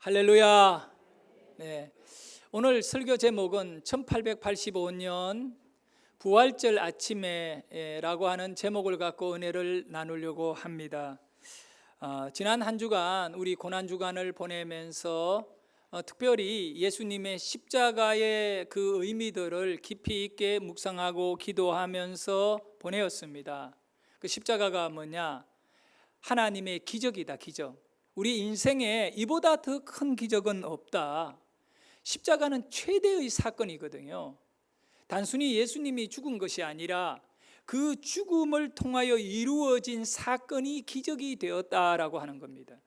할렐루야. 네. 오늘 설교 제목은 1885년 부활절 아침에라고 하는 제목을 갖고 은혜를 나누려고 합니다. 지난 한 주간 우리 고난 주간을 보내면서 특별히 예수님의 십자가의 그 의미들을 깊이 있게 묵상하고 기도하면서 보내었습니다. 그 십자가가 뭐냐? 하나님의 기적이다, 기적. 우리 인생에 이보다 더 큰 기적은 없다. 십자가는 최대의 사건이거든요. 단순히 예수님이 죽은 것이 아니라 그 죽음을 통하여 이루어진 사건이 기적이 되었다라고 하는 겁니다.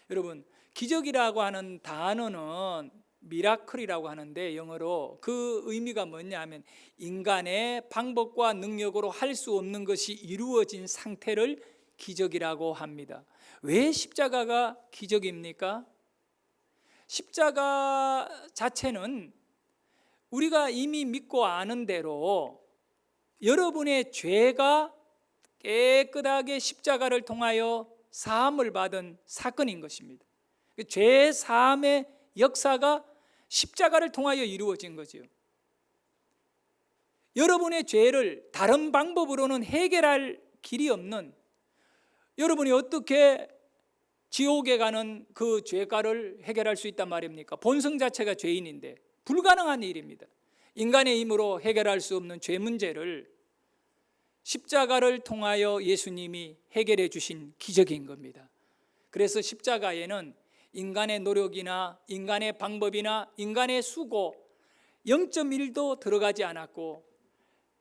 여러분, 기적이라고 하는 단어는 미라클이라고 하는데 영어로 그 의미가 뭐냐면 인간의 방법과 능력으로 할 수 없는 것이 이루어진 상태를 기적이라고 합니다. 왜 십자가가 기적입니까? 십자가 자체는 우리가 이미 믿고 아는 대로 여러분의 죄가 깨끗하게 십자가를 통하여 사함을 받은 사건인 것입니다. 죄 사함의 역사가 십자가를 통하여 이루어진 거죠. 여러분의 죄를 다른 방법으로는 해결할 길이 없는, 여러분이 어떻게 지옥에 가는 그 죄가를 해결할 수 있단 말입니까? 본성 자체가 죄인인데 불가능한 일입니다. 인간의 힘으로 해결할 수 없는 죄 문제를 십자가를 통하여 예수님이 해결해 주신 기적인 겁니다. 그래서 십자가에는 인간의 노력이나 인간의 방법이나 인간의 수고 0.1도 들어가지 않았고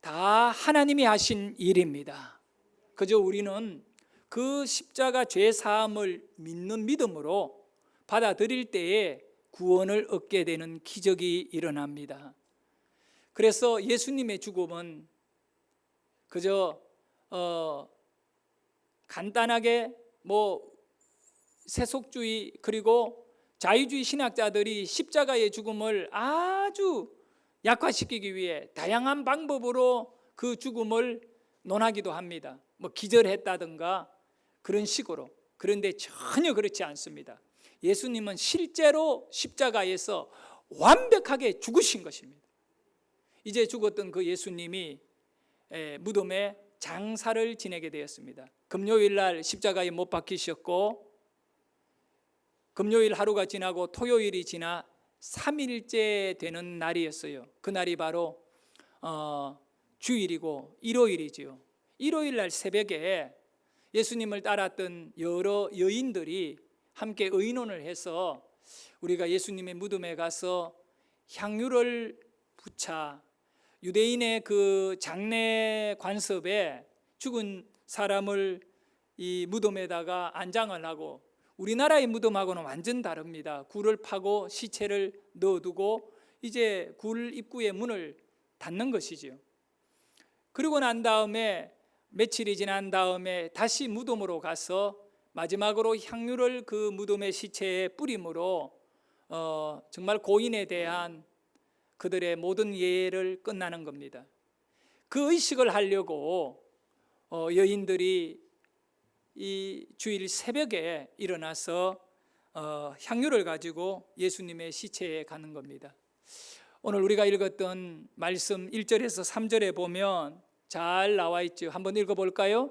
다 하나님이 하신 일입니다. 그저 우리는 그 십자가 죄 사함을 믿는 믿음으로 받아들일 때에 구원을 얻게 되는 기적이 일어납니다. 그래서 예수님의 죽음은 그저 간단하게 세속주의 그리고 자유주의 신학자들이 십자가의 죽음을 아주 약화시키기 위해 다양한 방법으로 그 죽음을 논하기도 합니다. 기절했다든가 그런 식으로. 그런데 전혀 그렇지 않습니다. 예수님은 실제로 십자가에서 완벽하게 죽으신 것입니다. 이제 죽었던 그 예수님이 무덤에 장사를 지내게 되었습니다. 금요일 날 십자가에 못 박히셨고 금요일 하루가 지나고 토요일이 지나 3일째 되는 날이었어요. 그날이 바로 주일이고 일요일이지요. 일요일 날 새벽에 예수님을 따랐던 여러 여인들이 함께 의논을 해서 우리가 예수님의 무덤에 가서 향유를 부차 유대인의 그 장례 관습에 죽은 사람을 이 무덤에다가 안장을 하고, 우리나라의 무덤하고는 완전 다릅니다. 굴을 파고 시체를 넣어두고 이제 굴 입구의 문을 닫는 것이지요. 그리고 난 다음에 며칠이 지난 다음에 다시 무덤으로 가서 마지막으로 향유를 그 무덤의 시체에 뿌림으로 정말 고인에 대한 그들의 모든 예를 끝나는 겁니다. 그 의식을 하려고 여인들이 이 주일 새벽에 일어나서 향유를 가지고 예수님의 시체에 가는 겁니다. 오늘 우리가 읽었던 말씀 1절에서 3절에 보면 잘 나와 있죠. 한번 읽어볼까요?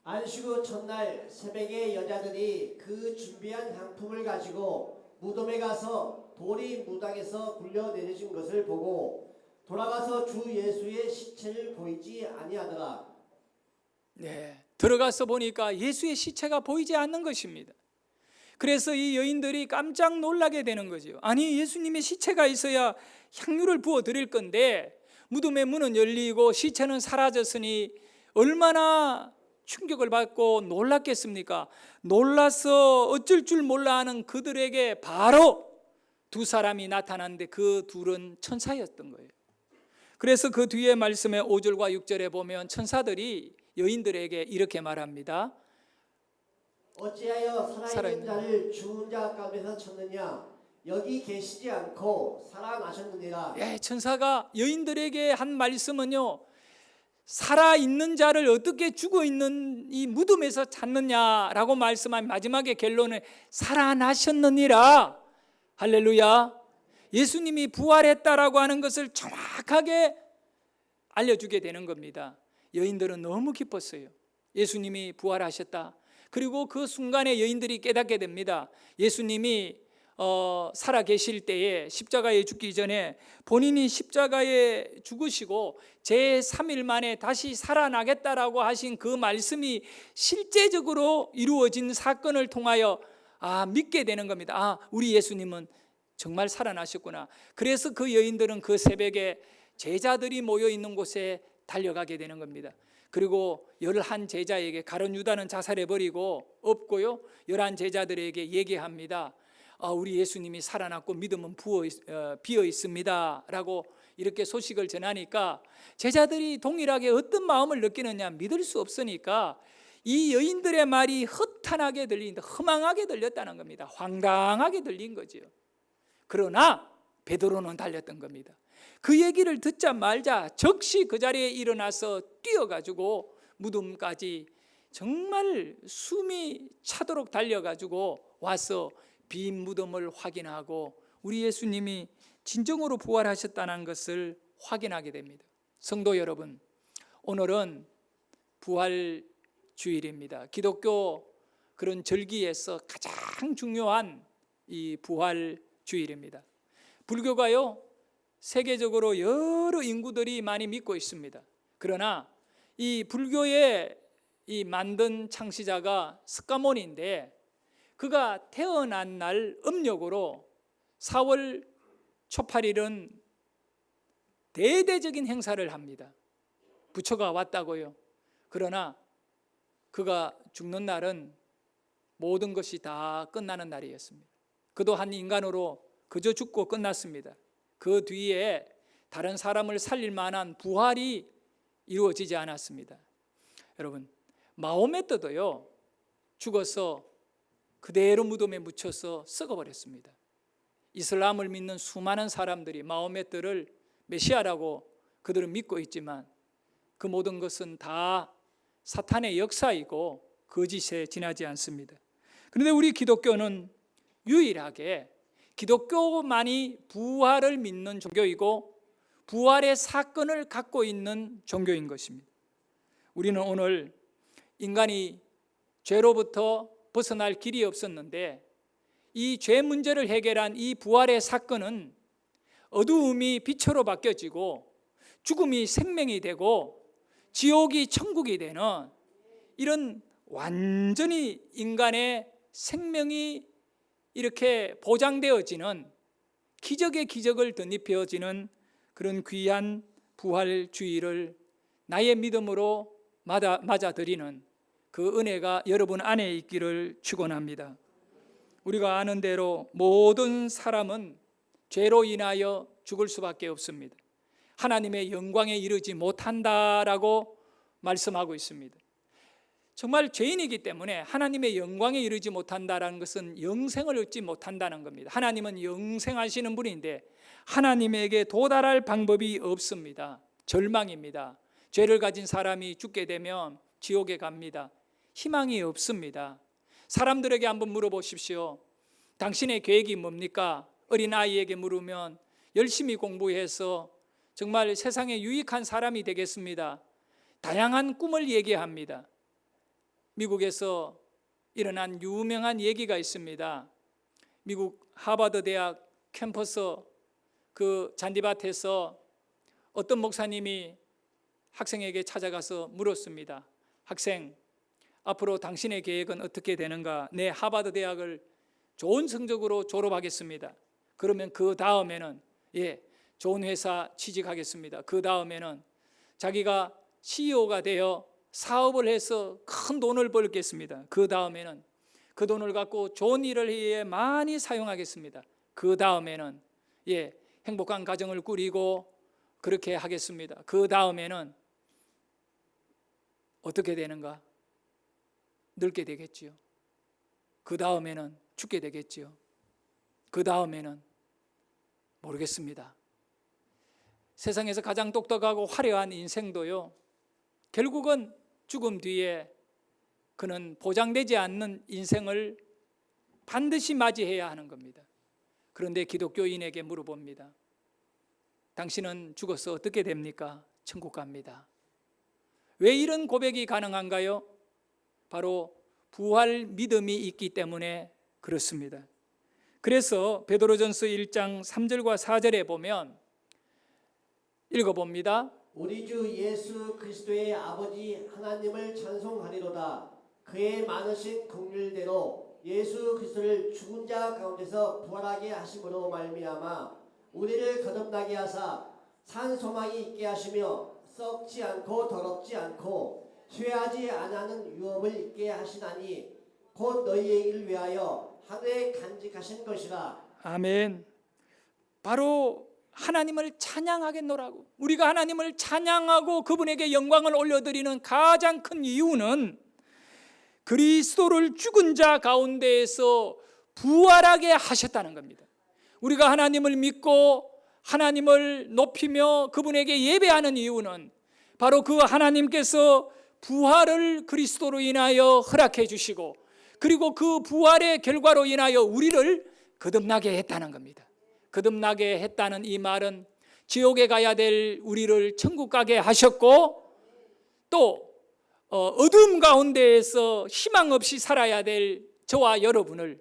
안식 후 첫날 새벽에 여자들이 그 준비한 향품을 가지고 무덤에 가서 돌이 무당에서 굴려 내려진 것을 보고 돌아가서 주 예수의 시체를 보이지 아니하더라. 네, 들어가서 보니까 예수의 시체가 보이지 않는 것입니다. 그래서 이 여인들이 깜짝 놀라게 되는 거죠. 아니, 예수님의 시체가 있어야 향유를 부어 드릴 건데 무덤의 문은 열리고 시체는 사라졌으니 얼마나 충격을 받고 놀랐겠습니까? 놀라서 어쩔 줄 몰라 하는 그들에게 바로 두 사람이 나타났는데 그 둘은 천사였던 거예요. 그래서 그 뒤에 말씀에 5절과 6절에 보면 천사들이 여인들에게 이렇게 말합니다. 어찌하여 살아있는 자를 죽은 자 가운데서 찾느냐? 여기 계시지 않고 살아나셨느니라. 천사가 여인들에게 한 말씀은요, 살아있는 자를 어떻게 죽어있는 이 무덤에서 찾느냐라고 말씀한 마지막에 결론은 살아나셨느니라, 할렐루야. 예수님이 부활했다라고 하는 것을 정확하게 알려주게 되는 겁니다. 여인들은 너무 기뻤어요. 예수님이 부활하셨다. 그리고 그 순간에 여인들이 깨닫게 됩니다. 예수님이 살아 계실 때에 십자가에 죽기 전에 본인이 십자가에 죽으시고 제3일 만에 다시 살아나겠다라고 하신 그 말씀이 실제적으로 이루어진 사건을 통하여 믿게 되는 겁니다. 우리 예수님은 정말 살아나셨구나. 그래서 그 여인들은 그 새벽에 제자들이 모여 있는 곳에 달려가게 되는 겁니다. 그리고 11 제자에게, 가룟 유다는 자살해버리고 없고요, 11 제자들에게 얘기합니다. 우리 예수님이 살아났고 믿음은 비어 있습니다 라고 이렇게 소식을 전하니까 제자들이 동일하게 어떤 마음을 느끼느냐, 믿을 수 없으니까 이 여인들의 말이 허탄하게 들린다, 허망하게 들렸다는 겁니다. 황당하게 들린 거죠. 그러나 베드로는 달렸던 겁니다. 그 얘기를 듣자마자 즉시 그 자리에 일어나서 뛰어가지고 무덤까지 정말 숨이 차도록 달려가지고 와서 빈 무덤을 확인하고 우리 예수님이 진정으로 부활하셨다는 것을 확인하게 됩니다. 성도 여러분, 오늘은 부활주일입니다. 기독교 그런 절기에서 가장 중요한 이 부활주일입니다. 불교가요, 세계적으로 여러 인구들이 많이 믿고 있습니다. 그러나 이 불교의 이 만든 창시자가 스가몬인데, 그가 태어난 날 음력으로 4월 초8일은 대대적인 행사를 합니다. 부처가 왔다고요. 그러나 그가 죽는 날은 모든 것이 다 끝나는 날이었습니다. 그도 한 인간으로 그저 죽고 끝났습니다. 그 뒤에 다른 사람을 살릴 만한 부활이 이루어지지 않았습니다. 여러분, 마호메트도요, 죽어서 그대로 무덤에 묻혀서 썩어버렸습니다. 이슬람을 믿는 수많은 사람들이 마호메트를 메시아라고 그들은 믿고 있지만 그 모든 것은 다 사탄의 역사이고 거짓에 지나지 않습니다. 그런데 우리 기독교는 유일하게 기독교만이 부활을 믿는 종교이고 부활의 사건을 갖고 있는 종교인 것입니다. 우리는 오늘 인간이 죄로부터 벗어날 길이 없었는데 이 죄 문제를 해결한 이 부활의 사건은 어두움이 빛으로 바뀌어지고 죽음이 생명이 되고 지옥이 천국이 되는 이런 완전히 인간의 생명이 이렇게 보장되어지는 기적의 기적을 덧입혀지는 그런 귀한 부활주의를 나의 믿음으로 맞아들이는 그 은혜가 여러분 안에 있기를 축원합니다. 우리가 아는 대로 모든 사람은 죄로 인하여 죽을 수밖에 없습니다. 하나님의 영광에 이르지 못한다라고 말씀하고 있습니다. 정말 죄인이기 때문에 하나님의 영광에 이르지 못한다는 것은 영생을 얻지 못한다는 겁니다. 하나님은 영생하시는 분인데 하나님에게 도달할 방법이 없습니다. 절망입니다. 죄를 가진 사람이 죽게 되면 지옥에 갑니다. 희망이 없습니다. 사람들에게 한번 물어보십시오. 당신의 계획이 뭡니까? 어린아이에게 물으면 열심히 공부해서 정말 세상에 유익한 사람이 되겠습니다. 다양한 꿈을 얘기합니다. 미국에서 일어난 유명한 얘기가 있습니다. 미국 하버드 대학 캠퍼스 그 잔디밭에서 어떤 목사님이 학생에게 찾아가서 물었습니다. 학생, 앞으로 당신의 계획은 어떻게 되는가? 네, 하버드 대학을 좋은 성적으로 졸업하겠습니다. 그러면 그 다음에는 좋은 회사 취직하겠습니다. 그 다음에는 자기가 CEO가 되어 사업을 해서 큰 돈을 벌겠습니다. 그 다음에는 그 돈을 갖고 좋은 일을 위해 많이 사용하겠습니다. 그 다음에는 행복한 가정을 꾸리고 그렇게 하겠습니다. 그 다음에는 어떻게 되는가? 늙게 되겠지요. 그 다음에는 죽게 되겠지요. 그 다음에는 모르겠습니다. 세상에서 가장 똑똑하고 화려한 인생도요, 결국은 죽음 뒤에 그는 보장되지 않는 인생을 반드시 맞이해야 하는 겁니다. 그런데 기독교인에게 물어봅니다. 당신은 죽어서 어떻게 됩니까? 천국 갑니다. 왜 이런 고백이 가능한가요? 바로 부활 믿음이 있기 때문에 그렇습니다. 그래서 베드로전서 1장 3절과 4절에 보면 읽어봅니다. 우리 주 예수 그리스도의 아버지 하나님을 찬송하리로다. 그의 많으신 긍휼대로 예수 그리스도를 죽은 자 가운데서 부활하게 하심으로 말미암아 우리를 거듭나게 하사 산 소망이 있게 하시며 썩지 않고 더럽지 않고 쇠하지 아니하는 유업을 있게 하시나니 곧 너희의 일을 위하여 하늘에 간직하신 것이라. 아멘. 바로 하나님을 찬양하겠노라고. 우리가 하나님을 찬양하고 그분에게 영광을 올려드리는 가장 큰 이유는 그리스도를 죽은 자 가운데에서 부활하게 하셨다는 겁니다. 우리가 하나님을 믿고 하나님을 높이며 그분에게 예배하는 이유는 바로 그 하나님께서 부활을 그리스도로 인하여 허락해 주시고 그리고 그 부활의 결과로 인하여 우리를 거듭나게 했다는 겁니다. 거듭나게 했다는 이 말은 지옥에 가야 될 우리를 천국 가게 하셨고 또 어둠 가운데에서 희망 없이 살아야 될 저와 여러분을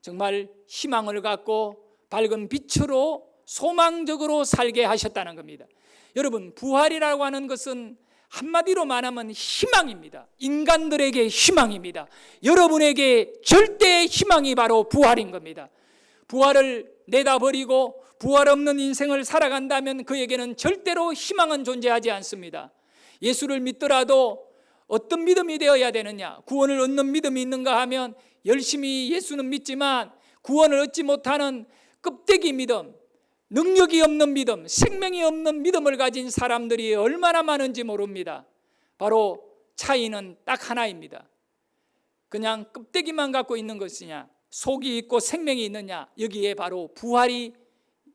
정말 희망을 갖고 밝은 빛으로 소망적으로 살게 하셨다는 겁니다. 여러분, 부활이라고 하는 것은 한마디로 말하면 희망입니다. 인간들에게 희망입니다. 여러분에게 절대의 희망이 바로 부활인 겁니다. 부활을 내다버리고 부활 없는 인생을 살아간다면 그에게는 절대로 희망은 존재하지 않습니다. 예수를 믿더라도 어떤 믿음이 되어야 되느냐? 구원을 얻는 믿음이 있는가 하면 열심히 예수는 믿지만 구원을 얻지 못하는 껍데기 믿음, 능력이 없는 믿음, 생명이 없는 믿음을 가진 사람들이 얼마나 많은지 모릅니다. 바로 차이는 딱 하나입니다. 그냥 껍데기만 갖고 있는 것이냐, 속이 있고 생명이 있느냐, 여기에 바로 부활이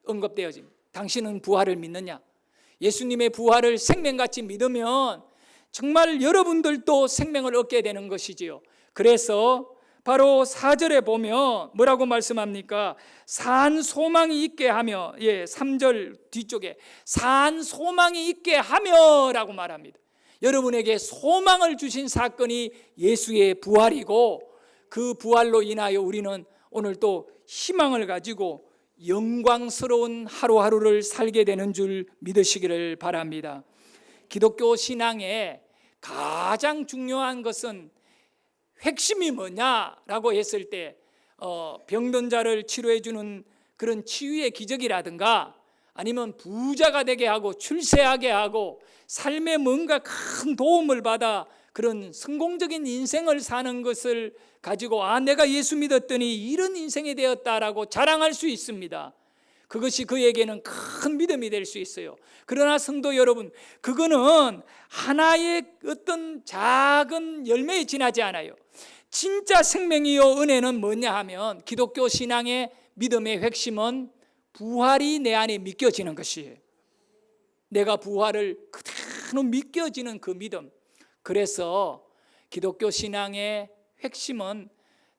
언급되어집니다. 당신은 부활을 믿느냐? 예수님의 부활을 생명같이 믿으면 정말 여러분들도 생명을 얻게 되는 것이지요. 그래서 바로 4절에 보면 뭐라고 말씀합니까? 산 소망이 있게 하며, 3절 뒤쪽에 산 소망이 있게 하며 라고 말합니다. 여러분에게 소망을 주신 사건이 예수의 부활이고 그 부활로 인하여 우리는 오늘 또 희망을 가지고 영광스러운 하루하루를 살게 되는 줄 믿으시기를 바랍니다. 기독교 신앙의 가장 중요한 것은 핵심이 뭐냐라고 했을 때 병든 자를 치료해 주는 그런 치유의 기적이라든가 아니면 부자가 되게 하고 출세하게 하고 삶에 뭔가 큰 도움을 받아 그런 성공적인 인생을 사는 것을 가지고 내가 예수 믿었더니 이런 인생이 되었다라고 자랑할 수 있습니다. 그것이 그에게는 큰 믿음이 될 수 있어요. 그러나 성도 여러분, 그거는 하나의 어떤 작은 열매에 지나지 않아요. 진짜 생명이요 은혜는 뭐냐 하면 기독교 신앙의 믿음의 핵심은 부활이 내 안에 믿겨지는 것이에요. 내가 부활을 그대로 믿겨지는 그 믿음. 그래서 기독교 신앙의 핵심은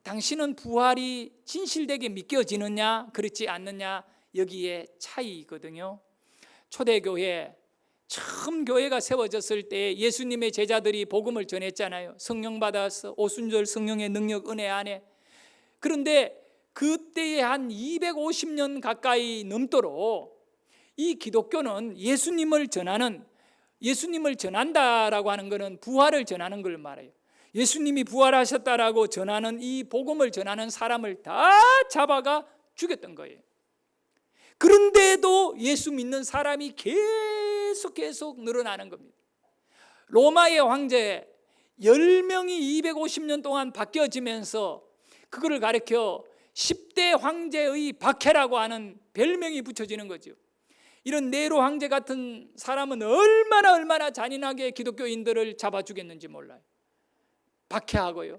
당신은 부활이 진실되게 믿겨지느냐 그렇지 않느냐 여기에 차이거든요. 초대교회 처음 교회가 세워졌을 때 예수님의 제자들이 복음을 전했잖아요. 성령 받아서 오순절 성령의 능력 은혜 안에. 그런데 그때에 한 250년 가까이 넘도록 이 기독교는 예수님을 전한다라고 하는 것은 부활을 전하는 걸 말해요. 예수님이 부활하셨다라고 전하는 이 복음을 전하는 사람을 다 잡아가 죽였던 거예요. 그런데도 예수 믿는 사람이 계속 늘어나는 겁니다. 로마의 황제 10명이 250년 동안 바뀌어지면서 그거를 가리켜 10대 황제의 박해라고 하는 별명이 붙여지는 거죠. 이런 네로 황제 같은 사람은 얼마나 잔인하게 기독교인들을 잡아 죽였는지 몰라요. 박해하고요.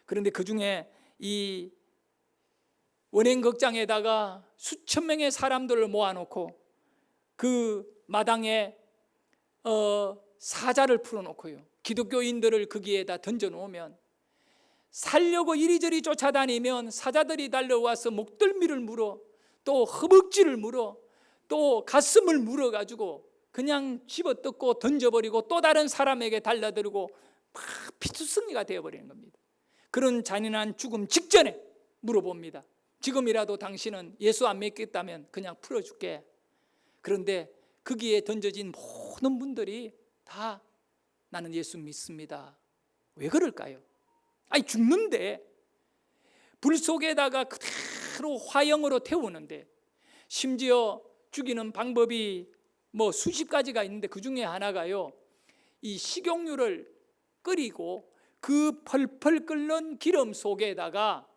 그런데 그 중에 이 원행극장에다가 수천 명의 사람들을 모아놓고 그 마당에 사자를 풀어놓고요. 기독교인들을 거기에다 던져놓으면 살려고 이리저리 쫓아다니면 사자들이 달려와서 목덜미를 물어 또 허벅지를 물어, 또 가슴을 물어가지고 그냥 집어뜯고 던져버리고 또 다른 사람에게 달라들고 막 피투성이가 되어버리는 겁니다. 그런 잔인한 죽음 직전에 물어봅니다. 지금이라도 당신은 예수 안 믿겠다면 그냥 풀어줄게. 그런데 거기에 던져진 모든 분들이 다 나는 예수 믿습니다. 왜 그럴까요? 아니 죽는데 불 속에다가 그대로 화형으로 태우는데, 심지어 죽이는 방법이 뭐 수십 가지가 있는데 그 중에 하나가요, 이 식용유를 끓이고 그 펄펄 끓는 기름 속에다가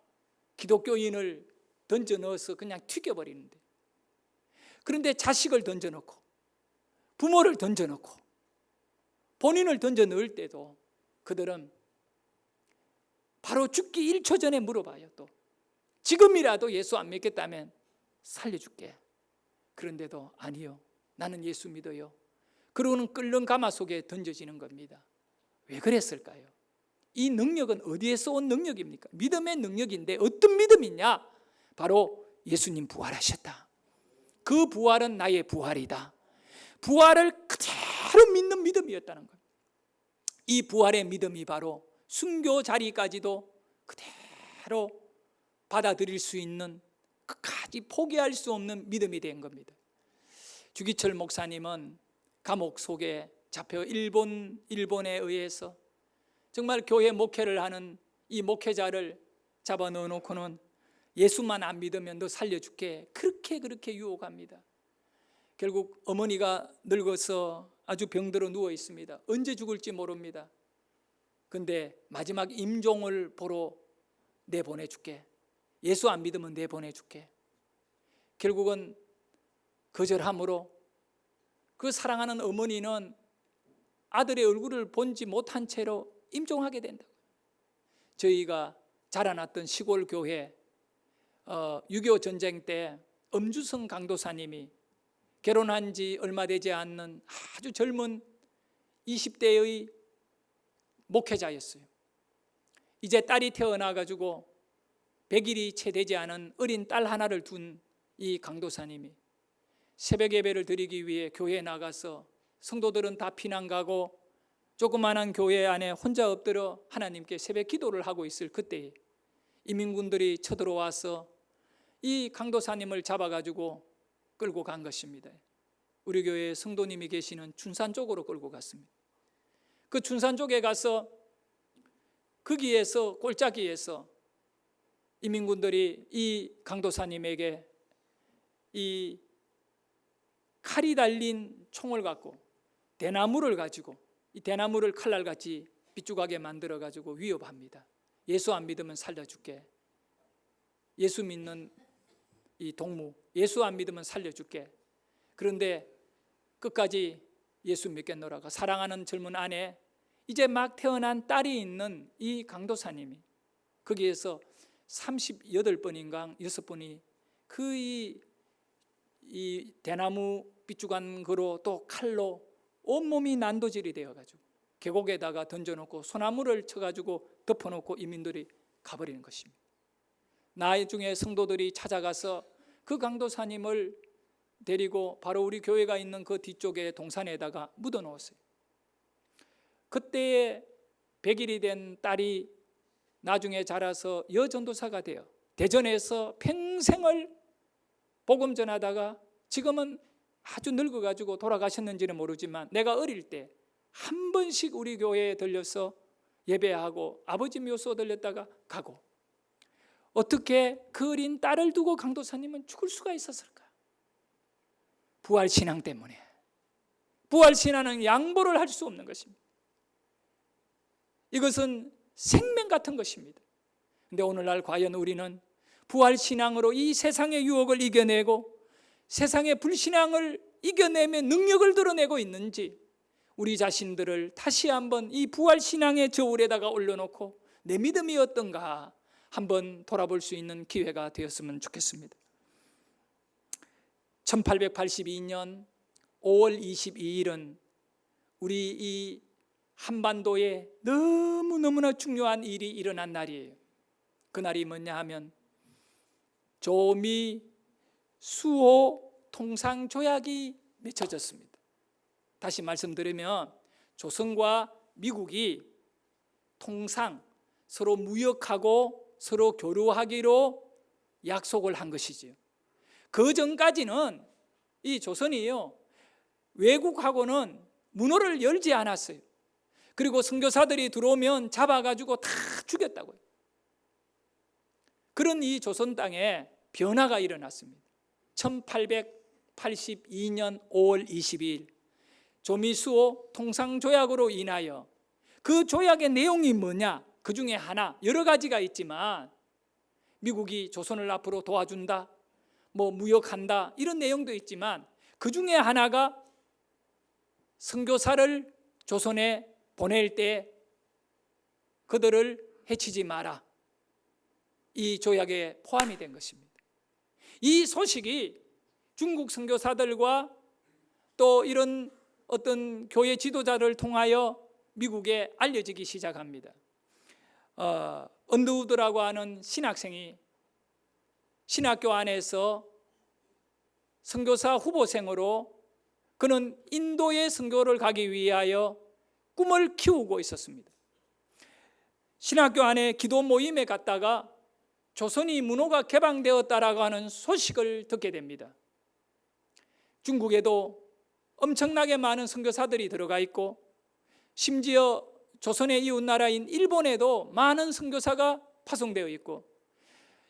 기독교인을 던져 넣어서 그냥 튀겨버리는데, 그런데 자식을 던져 넣고 부모를 던져 넣고 본인을 던져 넣을 때도 그들은 바로 죽기 1초 전에 물어봐요. 또 지금이라도 예수 안 믿겠다면 살려줄게. 그런데도 아니요, 나는 예수 믿어요. 그러고는 끓는 가마 속에 던져지는 겁니다. 왜 그랬을까요? 이 능력은 어디에서 온 능력입니까? 믿음의 능력인데 어떤 믿음이냐? 바로 예수님 부활하셨다. 그 부활은 나의 부활이다. 부활을 그대로 믿는 믿음이었다는 거예요. 이 부활의 믿음이 바로 순교 자리까지도 그대로 받아들일 수 있는, 끝까지 포기할 수 없는 믿음이 된 겁니다. 주기철 목사님은 감옥 속에 잡혀 일본에 의해서 정말 교회 목회를 하는 이 목회자를 잡아 넣어놓고는 예수만 안 믿으면 너 살려줄게, 그렇게 유혹합니다. 결국 어머니가 늙어서 아주 병들어 누워 있습니다. 언제 죽을지 모릅니다. 근데 마지막 임종을 보러 내보내줄게, 예수 안 믿으면 내보내줄게. 결국은 거절함으로 그 사랑하는 어머니는 아들의 얼굴을 본지 못한 채로 임종하게 된다고요. 저희가 자라났던 시골 교회 6.25 전쟁 때 엄주성 강도사님이 결혼한 지 얼마 되지 않는 아주 젊은 20대의 목회자였어요. 이제 딸이 태어나가지고 100일이 채 되지 않은 어린 딸 하나를 둔 이 강도사님이 새벽 예배를 드리기 위해 교회에 나가서, 성도들은 다 피난 가고 조그마한 교회 안에 혼자 엎드려 하나님께 새벽 기도를 하고 있을 그때에 이민군들이 쳐들어와서 이 강도사님을 잡아가지고 끌고 간 것입니다. 우리 교회에 성도님이 계시는 춘산 쪽으로 끌고 갔습니다. 그 춘산 쪽에 가서 거기에서 골짜기에서 이민군들이 이 강도사님에게 이 칼이 달린 총을 갖고 대나무를 가지고 이 대나무를 칼날같이 삐죽하게 만들어 가지고 위협합니다. 예수 안 믿으면 살려줄게. 예수 믿는 이 동무, 예수 안 믿으면 살려줄게. 그런데 끝까지 예수 믿겠노라고 사랑하는 젊은 아내, 이제 막 태어난 딸이 있는 이 강도사님이 거기에서 38번인가 6번이 그 이 대나무 삐죽한 거로 또 칼로 온몸이 난도질이 되어가지고 계곡에다가 던져놓고 소나무를 쳐가지고 덮어놓고 이민들이 가버리는 것입니다. 나중에 성도들이 찾아가서 그 강도사님을 데리고 바로 우리 교회가 있는 그 뒤쪽에 동산에다가 묻어놓았어요. 그때에 100일이 된 딸이 나중에 자라서 여전도사가 되어 대전에서 평생을 복음 전하다가 지금은 아주 늙어가지고 돌아가셨는지는 모르지만, 내가 어릴 때 한 번씩 우리 교회에 들려서 예배하고 아버지 묘소 들렸다가 가고, 어떻게 그 어린 딸을 두고 강도사님은 죽을 수가 있었을까? 부활신앙 때문에. 부활신앙은 양보를 할 수 없는 것입니다. 이것은 생명 같은 것입니다. 그런데 오늘날 과연 우리는 부활신앙으로 이 세상의 유혹을 이겨내고 세상의 불신앙을 이겨내며 능력을 드러내고 있는지, 우리 자신들을 다시 한번 이 부활신앙의 저울에다가 올려놓고 내 믿음이 어떤가 한번 돌아볼 수 있는 기회가 되었으면 좋겠습니다. 1882년 5월 22일은 우리 이 한반도에 너무너무나 중요한 일이 일어난 날이에요. 그날이 뭐냐 하면 조미 수호 통상 조약이 맺혀졌습니다. 다시 말씀드리면 조선과 미국이 통상 서로 무역하고 서로 교류하기로 약속을 한 것이지요. 그 전까지는 이 조선이요, 외국하고는 문호를 열지 않았어요. 그리고 선교사들이 들어오면 잡아가지고 다 죽였다고요. 그런 이 조선 땅에 변화가 일어났습니다. 1882년 5월 22일 조미수호 통상조약으로 인하여, 그 조약의 내용이 뭐냐? 그 중에 하나, 여러 가지가 있지만 미국이 조선을 앞으로 도와준다, 뭐 무역한다, 이런 내용도 있지만 그 중에 하나가 선교사를 조선에 보낼 때 그들을 해치지 마라, 이 조약에 포함이 된 것입니다. 이 소식이 중국 선교사들과 또 이런 어떤 교회 지도자를 통하여 미국에 알려지기 시작합니다. 언더우드라고 하는 신학생이 신학교 안에서 선교사 후보생으로, 그는 인도에 선교를 가기 위하여 꿈을 키우고 있었습니다. 신학교 안에 기도 모임에 갔다가 조선이 문호가 개방되었다라고 하는 소식을 듣게 됩니다. 중국에도 엄청나게 많은 선교사들이 들어가 있고, 심지어 조선의 이웃나라인 일본에도 많은 선교사가 파송되어 있고,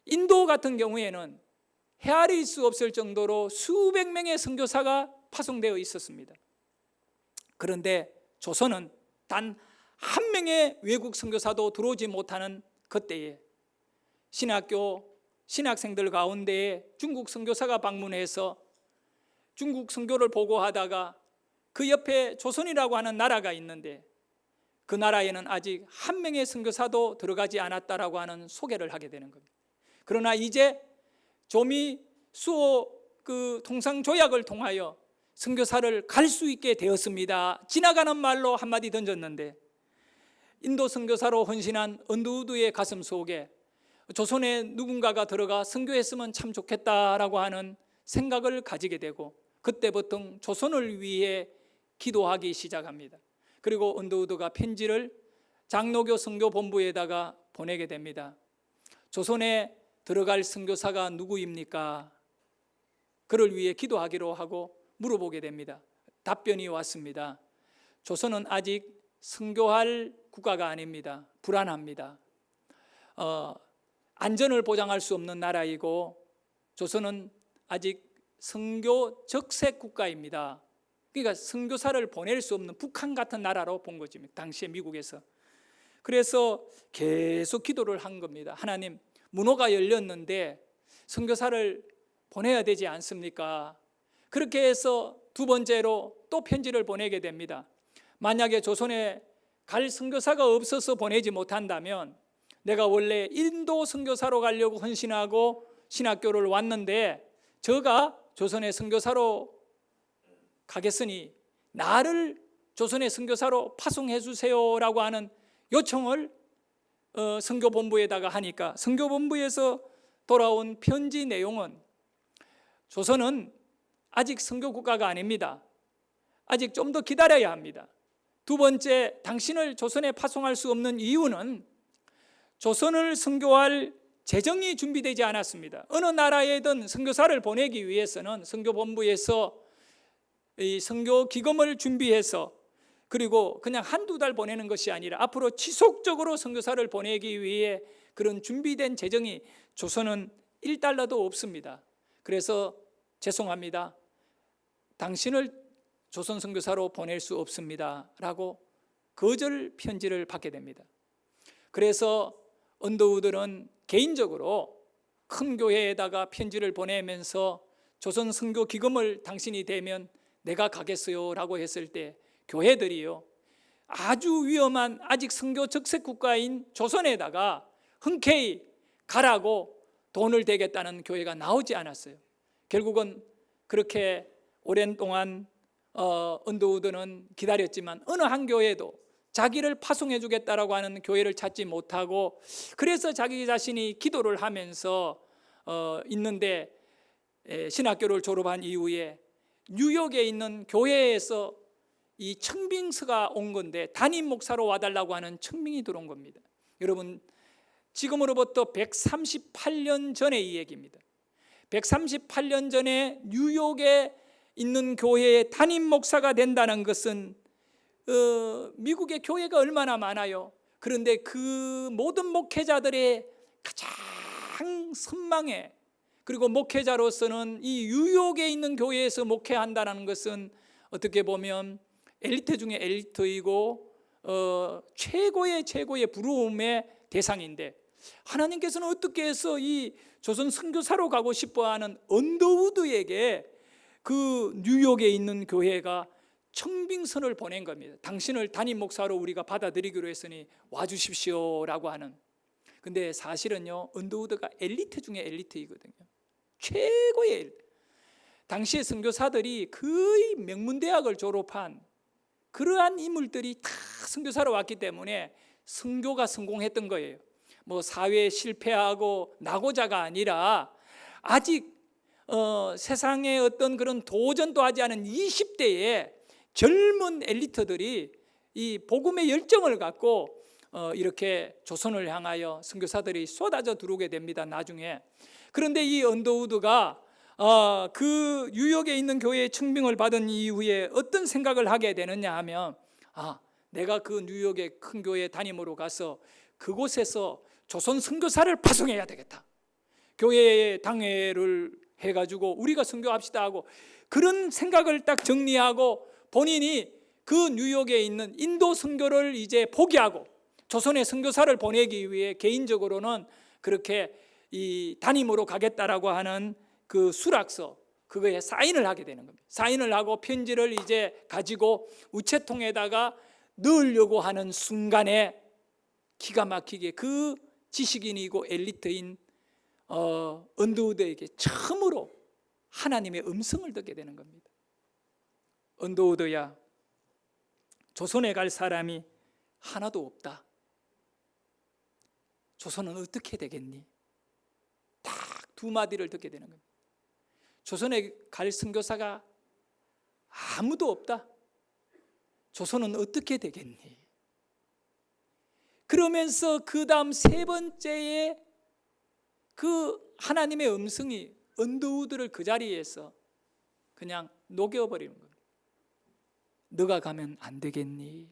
인도 같은 경우에는 헤아릴 수 없을 정도로 수백 명의 선교사가 파송되어 있었습니다. 그런데 조선은 단 한 명의 외국 선교사도 들어오지 못하는 그때에 신학생들 가운데에 중국 선교사가 방문해서 중국 선교를 보고하다가 그 옆에 조선이라고 하는 나라가 있는데 그 나라에는 아직 한 명의 선교사도 들어가지 않았다라고 하는 소개를 하게 되는 겁니다. 그러나 이제 조미 수호 그 통상 조약을 통하여 선교사를 갈 수 있게 되었습니다. 지나가는 말로 한마디 던졌는데 인도 선교사로 헌신한 언더우드의 가슴 속에 조선에 누군가가 들어가 선교했으면 참 좋겠다라고 하는 생각을 가지게 되고, 그때부터 조선을 위해 기도하기 시작합니다. 그리고 언더우드가 편지를 장로교 선교본부에다가 보내게 됩니다. 조선에 들어갈 선교사가 누구입니까? 그를 위해 기도하기로 하고 물어보게 됩니다. 답변이 왔습니다. 조선은 아직 선교할 국가가 아닙니다. 불안합니다. 안전을 보장할 수 없는 나라이고 조선은 아직 선교 적색 국가입니다. 그러니까 선교사를 보낼 수 없는 북한 같은 나라로 본 거지, 당시에 미국에서. 그래서 계속 기도를 한 겁니다. 하나님, 문호가 열렸는데 선교사를 보내야 되지 않습니까? 그렇게 해서 두 번째로 또 편지를 보내게 됩니다. 만약에 조선에 갈 선교사가 없어서 보내지 못한다면 내가 원래 인도 선교사로 가려고 헌신하고 신학교를 왔는데 저가 조선의 선교사로 가겠으니 나를 조선의 선교사로 파송해 주세요라고 하는 요청을 선교본부에다가 하니까, 선교본부에서 돌아온 편지 내용은 조선은 아직 선교국가가 아닙니다. 아직 좀 더 기다려야 합니다. 두 번째, 당신을 조선에 파송할 수 없는 이유는 조선을 선교할 재정이 준비되지 않았습니다. 어느 나라에든 선교사를 보내기 위해서는 선교본부에서 이 선교 기금을 준비해서, 그리고 그냥 한두 달 보내는 것이 아니라 앞으로 지속적으로 선교사를 보내기 위해 그런 준비된 재정이 조선은 1달러도 없습니다. 그래서 죄송합니다, 당신을 조선 선교사로 보낼 수 없습니다 라고 거절 편지를 받게 됩니다. 그래서 언더우드는 개인적으로 큰 교회에다가 편지를 보내면서 조선 선교 기금을 당신이 대면 내가 가겠어요 라고 했을 때 교회들이요, 아주 위험한 아직 선교 적색 국가인 조선에다가 흔쾌히 가라고 돈을 대겠다는 교회가 나오지 않았어요. 결국은 그렇게 오랜 동안 언더우드는 기다렸지만 어느 한 교회도 자기를 파송해 주겠다라고 하는 교회를 찾지 못하고, 그래서 자기 자신이 기도를 하면서 있는데 신학교를 졸업한 이후에 뉴욕에 있는 교회에서 이 청빙서가 온 건데 담임 목사로 와달라고 하는 청빙이 들어온 겁니다. 여러분, 지금으로부터 138년 전의 이 얘기입니다. 138년 전에 뉴욕에 있는 교회의 담임 목사가 된다는 것은 미국의 교회가 얼마나 많아요. 그런데 그 모든 목회자들의 가장 선망의, 그리고 목회자로서는 이 뉴욕에 있는 교회에서 목회한다는 것은 어떻게 보면 엘리트 중에 엘리트이고 최고의 부러움의 대상인데, 하나님께서는 어떻게 해서 이 조선 선교사로 가고 싶어하는 언더우드에게 그 뉴욕에 있는 교회가 청빙선을 보낸 겁니다. 당신을 담임 목사로 우리가 받아들이기로 했으니 와주십시오라고 하는. 근데 사실은요, 언더우드가 엘리트 중에 엘리트이거든요. 최고의 엘리트. 당시의 선교사들이 거의 명문대학을 졸업한 그러한 인물들이 다 선교사로 왔기 때문에 선교가 성공했던 거예요. 뭐 사회에 실패하고 낙오자가 아니라 아직 세상에 어떤 그런 도전도 하지 않은 20대의 젊은 엘리트들이 이 복음의 열정을 갖고 이렇게 조선을 향하여 선교사들이 쏟아져 들어오게 됩니다, 나중에. 그런데 이 언더우드가 그 뉴욕에 있는 교회의 청빙을 받은 이후에 어떤 생각을 하게 되느냐 하면, 내가 그 뉴욕의 큰 교회 담임으로 가서 그곳에서 조선 선교사를 파송해야 되겠다. 교회의 당회를 해가지고 우리가 선교합시다 하고, 그런 생각을 딱 정리하고 본인이 그 뉴욕에 있는 인도 선교를 이제 포기하고 조선의 선교사를 보내기 위해 개인적으로는 그렇게 이 담임으로 가겠다라고 하는 그 수락서, 그거에 사인을 하게 되는 겁니다. 사인을 하고 편지를 이제 가지고 우체통에다가 넣으려고 하는 순간에 기가 막히게 그 지식인이고 엘리트인 언더우드에게 처음으로 하나님의 음성을 듣게 되는 겁니다. 언더우드야, 조선에 갈 사람이 하나도 없다. 조선은 어떻게 되겠니? 딱 두 마디를 듣게 되는 겁니다. 조선에 갈 선교사가 아무도 없다. 조선은 어떻게 되겠니? 그러면서 그 다음 세 번째에 그 하나님의 음성이 언더우드를 그 자리에서 그냥 녹여버리는 겁니다. 너가 가면 안 되겠니?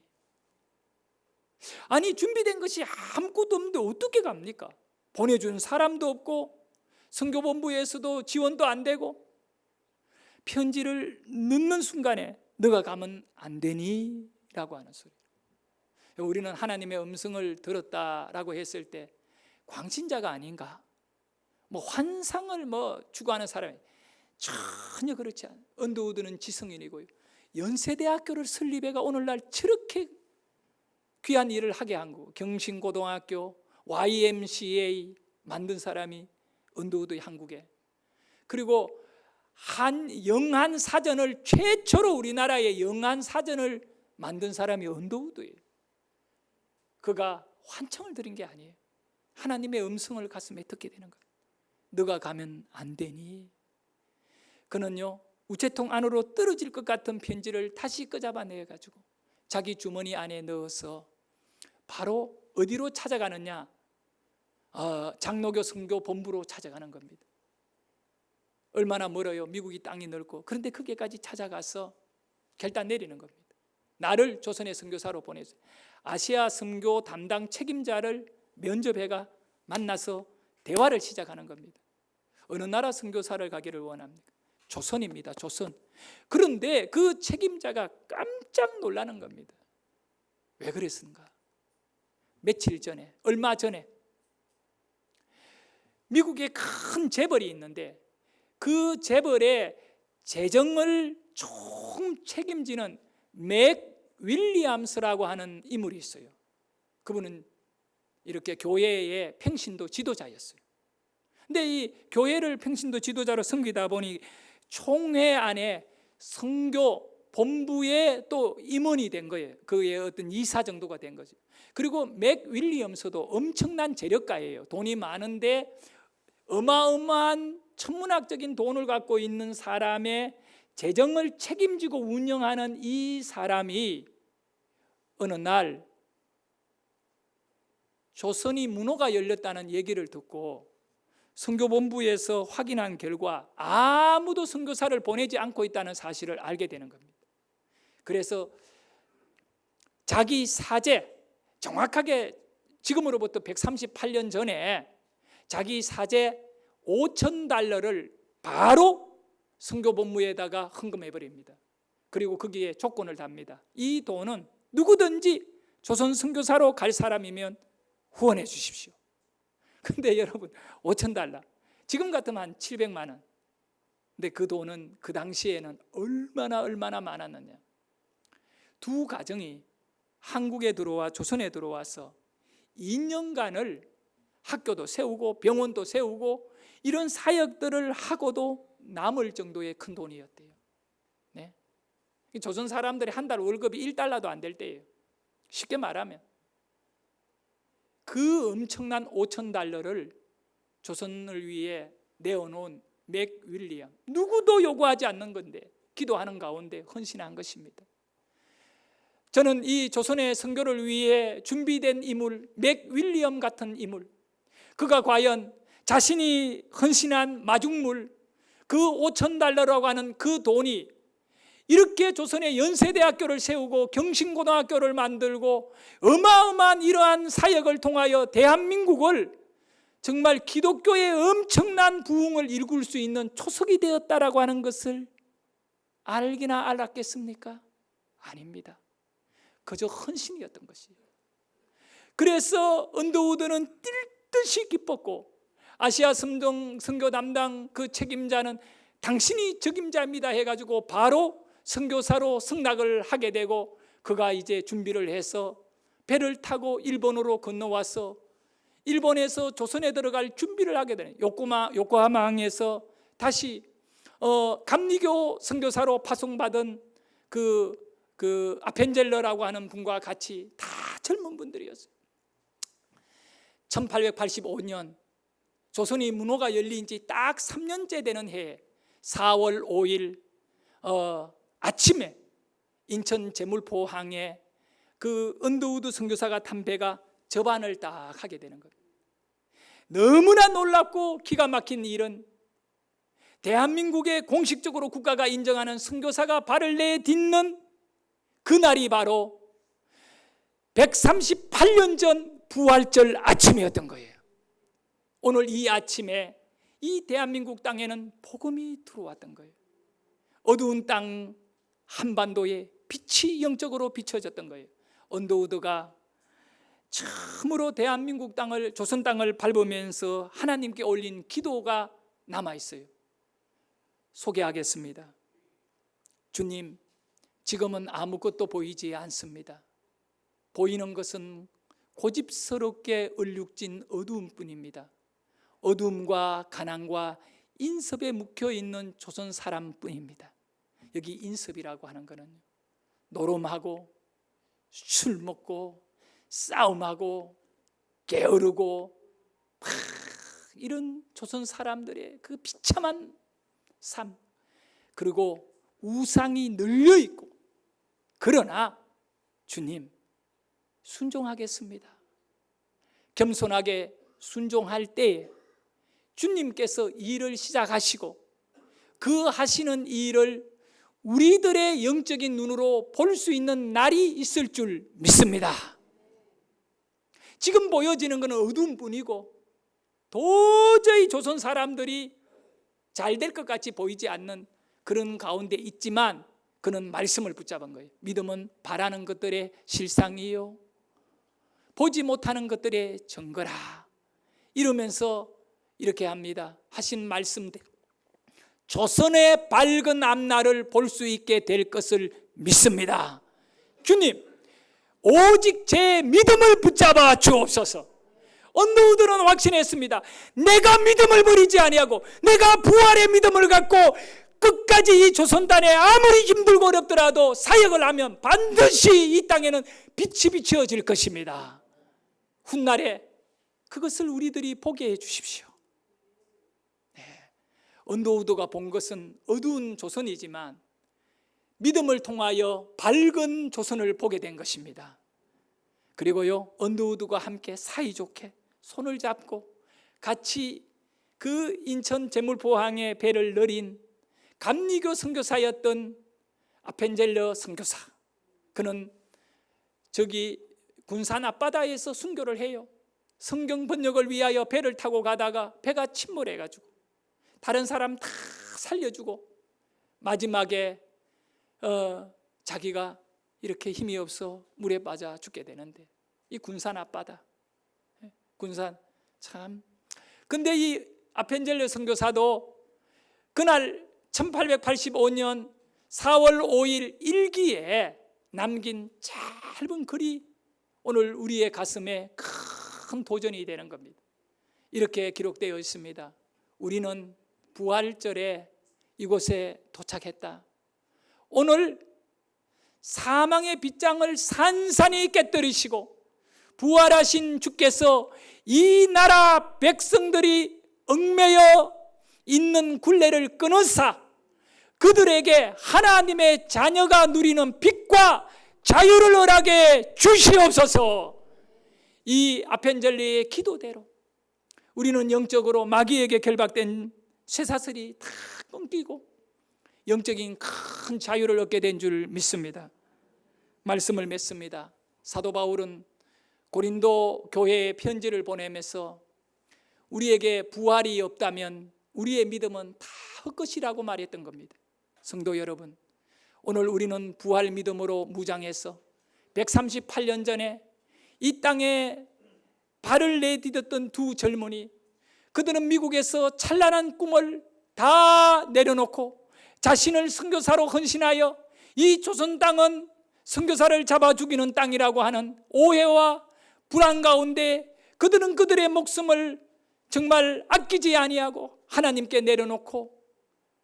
아니, 준비된 것이 아무것도 없는데 어떻게 갑니까? 보내준 사람도 없고 선교본부에서도 지원도 안 되고, 편지를 넣는 순간에 너가 가면 안 되니? 라고 하는 소리. 우리는 하나님의 음성을 들었다라고 했을 때 광신자가 아닌가, 뭐 환상을 추구하는 사람이 전혀 그렇지 않아요. 언더우드는 지성인이고요, 연세대학교를 설립해가 오늘날 저렇게 귀한 일을 하게 한 거고, 경신고등학교, YMCA 만든 사람이 언더우드 한국에, 그리고 영한 사전을 최초로 우리나라의 영한 사전을 만든 사람이 언더우드예요. 그가 환청을 드린 게 아니에요. 하나님의 음성을 가슴에 듣게 되는 거예요. 너가 가면 안 되니? 그는요, 우체통 안으로 떨어질 것 같은 편지를 다시 끄잡아내 가지고 자기 주머니 안에 넣어서 바로 어디로 찾아가느냐? 장로교 선교 본부로 찾아가는 겁니다. 얼마나 멀어요? 미국이 땅이 넓고. 그런데 거기까지 찾아가서 결단 내리는 겁니다. 나를 조선의 선교사로 보내서 아시아 선교 담당 책임자를 면접해가 만나서 대화를 시작하는 겁니다. 어느 나라 선교사를 가기를 원합니까? 조선입니다. 조선. 그런데 그 책임자가 깜짝 놀라는 겁니다. 왜 그랬는가? 며칠 전에, 얼마 전에 미국에 큰 재벌이 있는데 그 재벌의 재정을 총 책임지는 맥 윌리엄스라고 하는 인물이 있어요. 그분은 이렇게 교회의 평신도 지도자였어요. 근데 이 교회를 평신도 지도자로 섬기다 보니 총회 안에 선교 본부에 또 임원이 된 거예요. 그의 어떤 이사 정도가 된 거죠. 그리고 맥 윌리엄스도 엄청난 재력가예요. 돈이 많은데 어마어마한 천문학적인 돈을 갖고 있는 사람의 재정을 책임지고 운영하는 이 사람이 어느 날 조선이 문호가 열렸다는 얘기를 듣고 선교본부에서 확인한 결과 아무도 선교사를 보내지 않고 있다는 사실을 알게 되는 겁니다. 그래서 자기 사제, 정확하게 지금으로부터 138년 전에 자기 사제 5,000달러를 바로 선교본부에다가 헌금해 버립니다. 그리고 거기에 조건을 답니다. 이 돈은 누구든지 조선 선교사로 갈 사람이면 후원해 주십시오. 근데 여러분 5,000달러, 지금 같으면 한 700만 원. 근데 그 돈은 그 당시에는 얼마나 많았느냐. 두 가정이 한국에 들어와 조선에 들어와서 2년간을 학교도 세우고 병원도 세우고 이런 사역들을 하고도 남을 정도의 큰 돈이었대요. 네? 조선 사람들이 한 달 월급이 1달러도 안 될 때예요. 쉽게 말하면 그 엄청난 5,000달러를 조선을 위해 내어놓은 맥 윌리엄, 누구도 요구하지 않는 건데 기도하는 가운데 헌신한 것입니다. 저는 이 조선의 선교를 위해 준비된 인물, 맥 윌리엄 같은 인물, 그가 과연 자신이 헌신한 마중물 그 5,000달러라고 하는 그 돈이 이렇게 조선의 연세대학교를 세우고 경신고등학교를 만들고 어마어마한 이러한 사역을 통하여 대한민국을 정말 기독교의 엄청난 부흥을 일굴 수 있는 초석이 되었다라고 하는 것을 알기나 알았겠습니까? 아닙니다. 그저 헌신이었던 것이에요. 그래서 언더우드는 뛸 듯이 기뻤고 아시아 선교 담당 그 책임자는 당신이 적임자입니다 해가지고 바로 선교사로 승낙을 하게 되고 그가 이제 준비를 해서 배를 타고 일본으로 건너와서 일본에서 조선에 들어갈 준비를 하게 되는 요코하마항에서 다시 감리교 선교사로 파송받은 그 아펜젤러라고 하는 분과 같이 다 젊은 분들이었어요. 1885년 조선이 문호가 열린 지 딱 3년째 되는 해에 4월 5일 아침에 인천 제물포항에 그 언더우드 선교사가 탄 배가 접안을 딱 하게 되는 겁니다. 너무나 놀랍고 기가 막힌 일은 대한민국의 공식적으로 국가가 인정하는 선교사가 발을 내딛는 그날이 바로 138년 전 부활절 아침이었던 거예요. 오늘 이 아침에 이 대한민국 땅에는 복음이 들어왔던 거예요. 어두운 땅 한반도에 빛이 영적으로 비춰졌던 거예요. 언더우드가 처음으로 대한민국 땅을, 조선 땅을 밟으면서 하나님께 올린 기도가 남아있어요. 소개하겠습니다. 주님, 지금은 아무것도 보이지 않습니다. 보이는 것은 고집스럽게 얼룩진 어두움뿐입니다. 어두움과 가난과 인섭에 묵혀있는 조선 사람뿐입니다. 여기 인섭이라고 하는 것은 노름하고 술 먹고 싸움하고 게으르고 이런 조선 사람들의 그 비참한 삶, 그리고 우상이 널려있고, 그러나 주님 순종하겠습니다. 겸손하게 순종할 때에 주님께서 일을 시작하시고 그 하시는 일을 우리들의 영적인 눈으로 볼 수 있는 날이 있을 줄 믿습니다. 지금 보여지는 것은 어두움뿐이고 도저히 조선 사람들이 잘 될 것 같이 보이지 않는 그런 가운데 있지만 그는 말씀을 붙잡은 거예요. 믿음은 바라는 것들의 실상이요 보지 못하는 것들의 증거라. 이러면서 이렇게 합니다. 하신 말씀대로 조선의 밝은 앞날을 볼 수 있게 될 것을 믿습니다. 주님, 오직 제 믿음을 붙잡아 주옵소서. 언더우드는 확신했습니다. 내가 믿음을 버리지 아니하고 내가 부활의 믿음을 갖고 끝까지 이 조선단에 아무리 힘들고 어렵더라도 사역을 하면 반드시 이 땅에는 빛이 비춰질 것입니다. 훗날에 그것을 우리들이 보게 해 주십시오. 네. 언더우드가 본 것은 어두운 조선이지만 믿음을 통하여 밝은 조선을 보게 된 것입니다. 그리고요, 언더우드와 함께 사이좋게 손을 잡고 같이 그 인천 제물포항에 배를 내린 감리교 선교사였던 아펜젤러 선교사, 그는 저기 군산 앞바다에서 순교를 해요. 성경 번역을 위하여 배를 타고 가다가 배가 침몰해가지고 다른 사람 다 살려주고 마지막에 자기가 이렇게 힘이 없어 물에 빠져 죽게 되는데, 이 군산 앞바다, 군산 참. 근데 이 아펜젤러 선교사도 그날 1885년 4월 5일 일기에 남긴 짧은 글이 오늘 우리의 가슴에 큰 도전이 되는 겁니다. 이렇게 기록되어 있습니다. 우리는 부활절에 이곳에 도착했다. 오늘 사망의 빗장을 산산히 깨뜨리시고 부활하신 주께서 이 나라 백성들이 얽매여 있는 굴레를 끊으사 그들에게 하나님의 자녀가 누리는 빛과 자유를 허락해 주시옵소서. 이 아펜젤리의 기도대로 우리는 영적으로 마귀에게 결박된 쇠사슬이 다 끊기고 영적인 큰 자유를 얻게 된 줄 믿습니다. 말씀을 맺습니다. 사도 바울은 고린도 교회에 편지를 보내면서 우리에게 부활이 없다면 우리의 믿음은 다 헛것이라고 말했던 겁니다. 성도 여러분, 오늘 우리는 부활 믿음으로 무장해서 138년 전에 이 땅에 발을 내디뎠던 두 젊은이, 그들은 미국에서 찬란한 꿈을 다 내려놓고 자신을 선교사로 헌신하여 이 조선 땅은 선교사를 잡아 죽이는 땅이라고 하는 오해와 불안 가운데 그들은 그들의 목숨을 정말 아끼지 아니하고 하나님께 내려놓고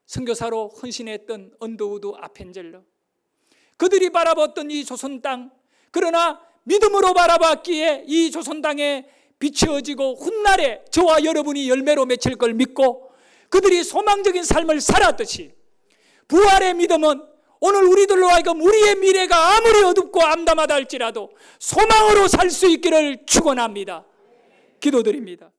선교사로 헌신했던 언더우드 아펜젤러, 그들이 바라봤던 이 조선 땅, 그러나 믿음으로 바라봤기에 이 조선 땅에 비추어지고 훗날에 저와 여러분이 열매로 맺힐 걸 믿고 그들이 소망적인 삶을 살았듯이 부활의 믿음은 오늘 우리들로 하여금 우리의 미래가 아무리 어둡고 암담하다 할지라도 소망으로 살 수 있기를 축원합니다. 기도드립니다.